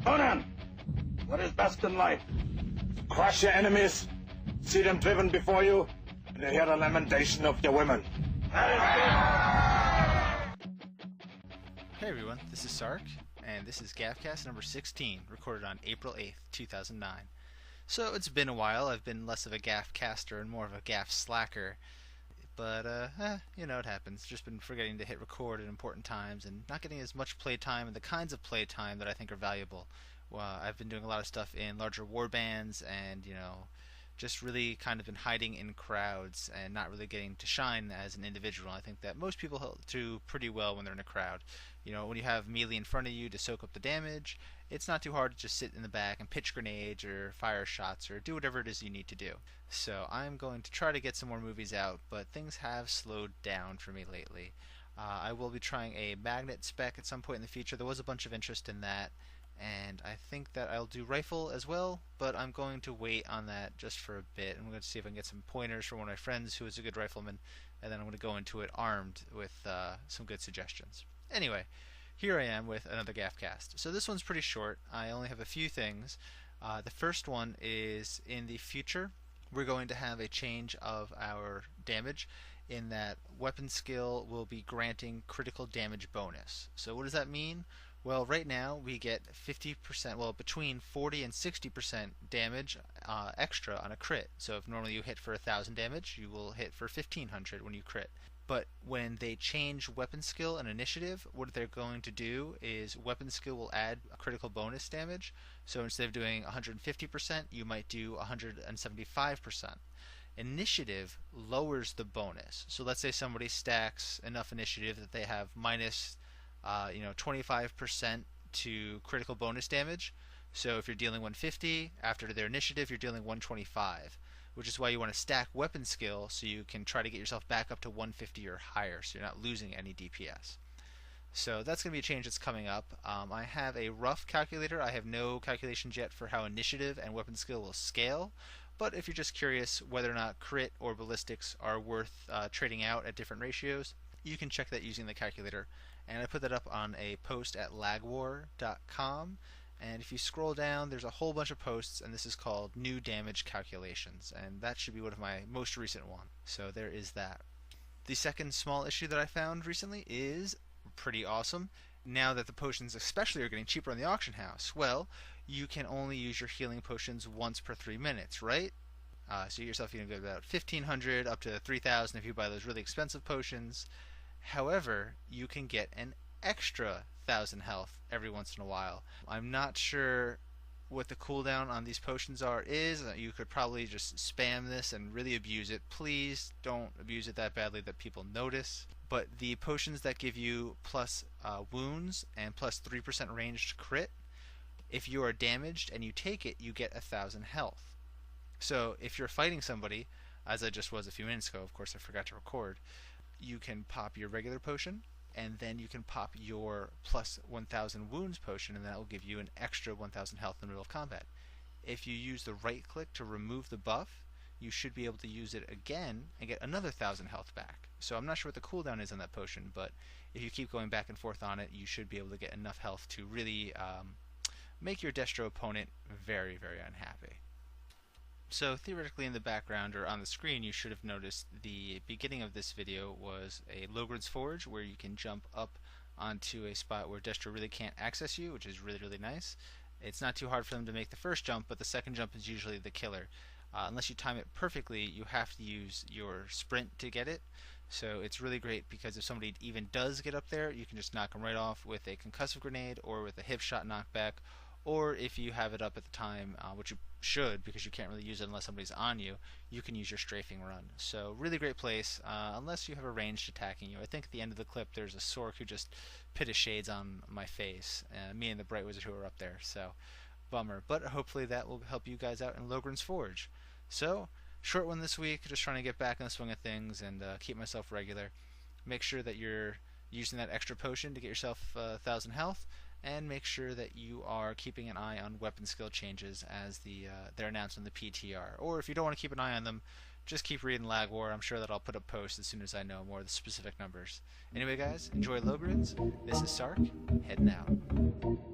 Conan, what is best in life? Crush your enemies, see them driven before you, and hear the lamentation of your women. Hey everyone, this is Sarc, and this is GAFcast number 16, recorded on April 8th, 2009. So it's been a while. I've been less of a GAFcaster and more of a GAF slacker. But, you know, it happens. Just been forgetting to hit record at important times and not getting as much playtime and the kinds of playtime that I think are valuable. I've been doing a lot of stuff in larger war bands and, you know, just really kind of been hiding in crowds and not really getting to shine as an individual. I think that most people do pretty well when they're in a crowd. You know, when you have melee in front of you to soak up the damage, it's not too hard to just sit in the back and pitch grenades or fire shots or do whatever it is you need to do. So I'm going to try to get some more movies out, but things have slowed down for me lately. I will be trying a magnet spec at some point in the future. There was a bunch of interest in that, and I think that I'll do rifle as well, but I'm going to wait on that just for a bit. I'm going to see if I can get some pointers from one of my friends who is a good rifleman, and then I'm going to go into it armed with some good suggestions. Anyway, here I am with another GAFcast. So this one's pretty short. I only have a few things. The first one is in the future we're going to have a change of our damage in that weapon skill will be granting critical damage bonus. So what does that mean? Well, right now we get 50%, well, between 40 and 60% damage extra on a crit. So if normally you hit for 1,000 damage, you will hit for 1,500 when you crit. But when they change weapon skill and initiative, what they're going to do is weapon skill will add a critical bonus damage. So instead of doing 150%, you might do 175%. Initiative lowers the bonus. So let's say somebody stacks enough initiative that they have minus 25% to critical bonus damage. So if you're dealing 150, after their initiative you're dealing 125. Which is why you want to stack weapon skill so you can try to get yourself back up to 150 or higher so you're not losing any DPS. So that's going to be a change that's coming up. I have a rough calculator. I have no calculations yet for how initiative and weapon skill will scale, but if you're just curious whether or not crit or ballistics are worth trading out at different ratios, you can check that using the calculator. And I put that up on a post at lagwar.com. And if you scroll down, there's a whole bunch of posts, and this is called New Damage Calculations, and that should be one of my most recent ones. So there is that. The second small issue that I found recently is pretty awesome. Now that the potions especially are getting cheaper in the auction house, well, you can only use your healing potions once per 3 minutes, right? So you get yourself, about 1,500 up to 3,000 if you buy those really expensive potions. However, you can get an extra 1,000 health every once in a while. I'm not sure what the cooldown on these potions is. You could probably just spam this and really abuse it. Please don't abuse it that badly that people notice. But the potions that give you plus wounds and plus 3% ranged crit, if you are damaged and you take it, you get 1,000 health. So if you're fighting somebody, as I just was a few minutes ago, of course I forgot to record, you can pop your regular potion, and then you can pop your plus 1,000 wounds potion, and that will give you an extra 1,000 health in the middle of combat. If you use the right click to remove the buff, you should be able to use it again and get another 1,000 health back. So I'm not sure what the cooldown is on that potion, but if you keep going back and forth on it, you should be able to get enough health to really make your Destro opponent very, very unhappy. So theoretically in the background or on the screen you should have noticed the beginning of this video was a logrin's forge where you can jump up onto a spot where Destro really can't access you, which is really, really nice. It's not too hard for them to make the first jump, but the second jump is usually the killer. Unless you time it perfectly, you have to use your sprint to get it. So it's really great because if somebody even does get up there, you can just knock them right off with a concussive grenade or with a hip shot knockback, or if you have it up at the time, which you should because you can't really use it unless somebody's on you, you can use your strafing run. So really great place, unless you have a ranged attacking you. I think at the end of the clip there's a Sarc who just put his shades on my face, me and the Bright Wizard who are up there, so bummer. But hopefully that will help you guys out in logrin's forge. So, short one this week, just trying to get back in the swing of things and keep myself regular. Make sure that you're using that extra potion to get yourself 1,000 health, and make sure that you are keeping an eye on weapon skill changes as they're announced in the PTR. Or if you don't want to keep an eye on them, just keep reading Lagwar. I'm sure that I'll put up posts as soon as I know more of the specific numbers. Anyway guys, enjoy Logrins. This is Sarc, heading out.